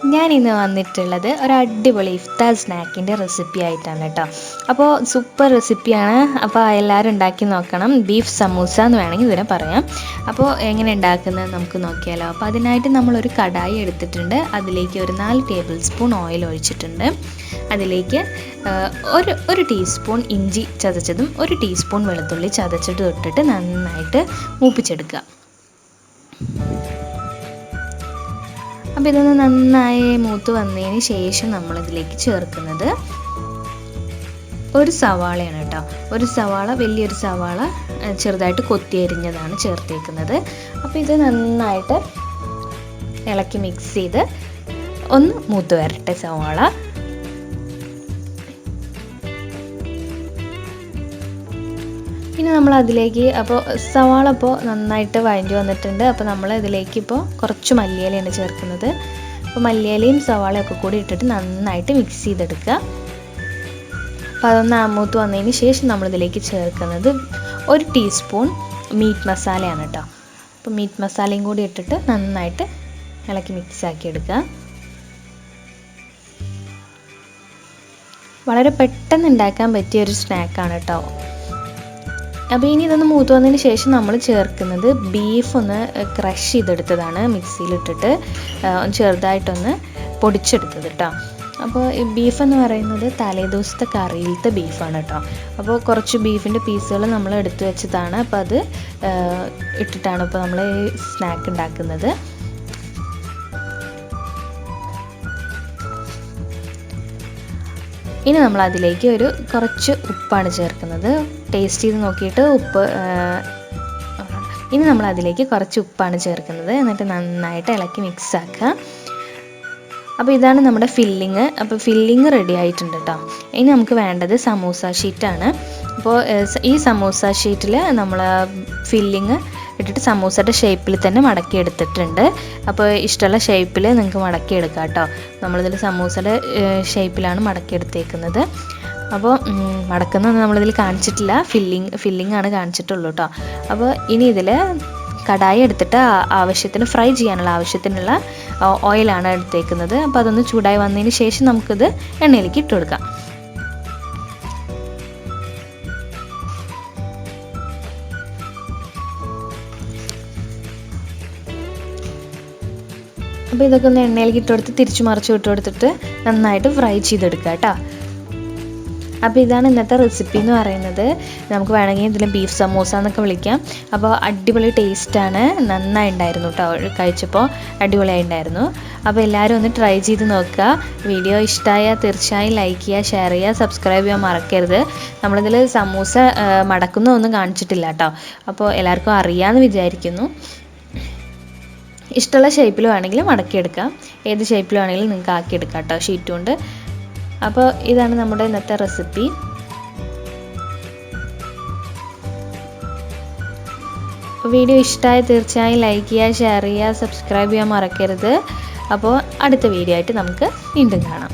ഞാൻ ഇന്ന് വന്നിട്ടുള്ളത് ഒരു അടിപൊളി ഇഫ്താർ സ്നാക്കിൻ്റെ റെസിപ്പി ആയിട്ടാണ് കേട്ടോ. അപ്പോൾ സൂപ്പർ റെസിപ്പിയാണ്. അപ്പോൾ എല്ലാവരും ഉണ്ടാക്കി നോക്കണം. ബീഫ് സമൂസ എന്ന് വേണമെങ്കിൽ ഇതിനെ പറയാം. അപ്പോൾ എങ്ങനെ ഉണ്ടാക്കുന്നത് നമുക്ക് നോക്കിയാലോ. അപ്പോൾ അതിനായിട്ട് നമ്മളൊരു കടായി എടുത്തിട്ടുണ്ട്. അതിലേക്ക് ഒരു 4 ടേബിൾ സ്പൂൺ ഓയിൽ ഒഴിച്ചിട്ടുണ്ട്. അതിലേക്ക് ഒരു ടീസ്പൂൺ ഇഞ്ചി ചതച്ചതും 1 ടീസ്പൂൺ വെളുത്തുള്ളി ചതച്ചതും ഇട്ടിട്ട് നന്നായിട്ട് മൂപ്പിച്ചെടുക്കുക. അപ്പോൾ ഇതൊന്ന് നന്നായി മൂത്ത് വന്നതിന് ശേഷം നമ്മളിതിലേക്ക് ചേർക്കുന്നത് ഒരു സവാളയാണ് കേട്ടോ. ഒരു സവാള, വലിയൊരു സവാള ചെറുതായിട്ട് കൊത്തി അരിഞ്ഞതാണ് ചേർത്തേക്കുന്നത്. അപ്പോൾ ഇത് നന്നായിട്ട് ഇളക്കി മിക്സ് ചെയ്ത് ഒന്ന് മൂത്ത് വരട്ടെ സവാള. ഇനി നമ്മൾ അതിലേക്ക് അപ്പോൾ സവാള ഇപ്പോൾ നന്നായിട്ട് വഴണ്ടി വന്നിട്ടുണ്ട്. അപ്പോൾ നമ്മൾ ഇതിലേക്ക് ഇപ്പോൾ കുറച്ച് മല്ലിയിലയാണ് ചേർക്കുന്നത്. അപ്പോൾ മല്ലിയിലയും സവാളയൊക്കെ കൂടി ഇട്ടിട്ട് നന്നായിട്ട് മിക്സ് ചെയ്തെടുക്കുക. അപ്പോൾ അതൊന്ന് മൂത്ത് വന്നതിന് ശേഷം നമ്മളിതിലേക്ക് ചേർക്കുന്നത് 1 ടീസ്പൂൺ മീറ്റ് മസാലയാണ് കേട്ടോ. അപ്പോൾ മീറ്റ് മസാലയും കൂടി ഇട്ടിട്ട് നന്നായിട്ട് ഇളക്കി മിക്സ് ആക്കി എടുക്കുക. വളരെ പെട്ടെന്ന് ഉണ്ടാക്കാൻ പറ്റിയ ഒരു സ്നാക്കാണ് കേട്ടോ. അപ്പോൾ ഇനി ഇതൊന്ന് മൂത്ത് വന്നതിന് ശേഷം നമ്മൾ ചേർക്കുന്നത് ബീഫ് ഒന്ന് ക്രഷ് ചെയ്തെടുത്തതാണ്. മിക്സിയിലിട്ടിട്ട് ചെറുതായിട്ടൊന്ന് പൊടിച്ചെടുത്തത് കേട്ടോ. അപ്പോൾ ഈ ബീഫ് എന്ന് പറയുന്നത് തലേദിവസത്തെ കറിയിലത്തെ ബീഫാണ് കേട്ടോ. അപ്പോൾ കുറച്ച് ബീഫിൻ്റെ പീസുകൾ നമ്മൾ എടുത്തു വെച്ചതാണ്. അപ്പോൾ അത് ഇട്ടിട്ടാണ് ഇപ്പോൾ നമ്മൾ ഈ സ്നാക്ക് ഉണ്ടാക്കുന്നത്. ഇനി നമ്മൾ അതിലേക്ക് കുറച്ച് ഉപ്പാണ് ചേർക്കുന്നത്. ടേസ്റ്റ് ചെയ്ത് നോക്കിയിട്ട് ഇനി നമ്മൾ അതിലേക്ക് കുറച്ച് ഉപ്പാണ് ചേർക്കുന്നത്. എന്നിട്ട് നന്നായിട്ട് ഇളക്കി മിക്സ് ആക്കുക. അപ്പോൾ ഇതാണ് നമ്മുടെ ഫില്ലിങ്. അപ്പോൾ ഫില്ലിങ് റെഡി ആയിട്ടുണ്ട് കേട്ടോ. ഇനി നമുക്ക് വേണ്ടത് സമൂസ ഷീറ്റാണ്. അപ്പോൾ ഈ സമൂസ ഷീറ്റിൽ നമ്മൾ ഫില്ലിങ് ഇട്ടിട്ട് സമൂസയുടെ ഷേപ്പിൽ തന്നെ മടക്കി എടുത്തിട്ടുണ്ട്. അപ്പോൾ ഇഷ്ടമുള്ള ഷേപ്പിൽ നിങ്ങൾക്ക് മടക്കി എടുക്കാം കേട്ടോ. നമ്മളിതിൽ സമൂസയുടെ ഷേപ്പിലാണ് മടക്കി എടുത്തേക്കുന്നത്. അപ്പോൾ മടക്കുന്നൊന്നും നമ്മളിതിൽ കാണിച്ചിട്ടില്ല, ഫില്ലിംഗ് ആണ് കാണിച്ചിട്ടുള്ളൂ കേട്ടോ. അപ്പോൾ ഇനി ഇതിൽ കടായി എടുത്തിട്ട് ആവശ്യത്തിന് ഫ്രൈ ചെയ്യാനുള്ള ആവശ്യത്തിനുള്ള ഓയിലാണ് എടുത്തേക്കുന്നത്. അപ്പോൾ അതൊന്ന് ചൂടായി വന്നതിന് ശേഷം നമുക്കിത് എണ്ണയിലേക്ക് ഇട്ട് കൊടുക്കാം. അപ്പോൾ ഇതൊക്കെ ഒന്ന് എണ്ണയിലേക്ക് ഇട്ട് കൊടുത്ത് തിരിച്ചു മറിച്ച് ഇട്ട് കൊടുത്തിട്ട് നന്നായിട്ട് ഫ്രൈ ചെയ്തെടുക്കുക കേട്ടോ. അപ്പോൾ ഇതാണ് ഇന്നത്തെ റെസിപ്പി എന്ന് പറയുന്നത്. നമുക്ക് വേണമെങ്കിൽ ഇതിൽ ബീഫ് സമൂസ എന്നൊക്കെ വിളിക്കാം. അപ്പോൾ അടിപൊളി ടേസ്റ്റാണ്. നന്നായി ഉണ്ടായിരുന്നു കേട്ടോ. കഴിച്ചപ്പോൾ അടിപൊളിയായി ഉണ്ടായിരുന്നു. അപ്പോൾ എല്ലാവരും ഒന്ന് ട്രൈ ചെയ്ത് നോക്കുക. വീഡിയോ ഇഷ്ടമായാൽ തീർച്ചയായും ലൈക്ക് ചെയ്യുക, ഷെയർ ചെയ്യുക, സബ്സ്ക്രൈബ് ചെയ്യാൻ മറക്കരുത്. നമ്മളിതിൽ സമൂസ മടക്കുന്നതൊന്നും കാണിച്ചിട്ടില്ല കേട്ടോ. അപ്പോൾ എല്ലാവർക്കും അറിയാമെന്ന് വിചാരിക്കുന്നു. ഇഷ്ടമുള്ള ഷേപ്പിൽ വേണമെങ്കിൽ മടക്കിയെടുക്കാം. ഏത് ഷേപ്പിൽ വേണമെങ്കിലും നിങ്ങൾക്ക് ആക്കിയെടുക്കാം കേട്ടോ ഷീറ്റ് കൊണ്ട്. അപ്പോൾ ഇതാണ് നമ്മുടെ ഇന്നത്തെ റെസിപ്പി. വീഡിയോ ഇഷ്ടമായി തീർച്ചയായും ലൈക്ക് ചെയ്യുക, ഷെയർ ചെയ്യുക, സബ്സ്ക്രൈബ് ചെയ്യാൻ മറക്കരുത്. അപ്പോൾ അടുത്ത വീഡിയോ ആയിട്ട് നമുക്ക് വീണ്ടും കാണാം.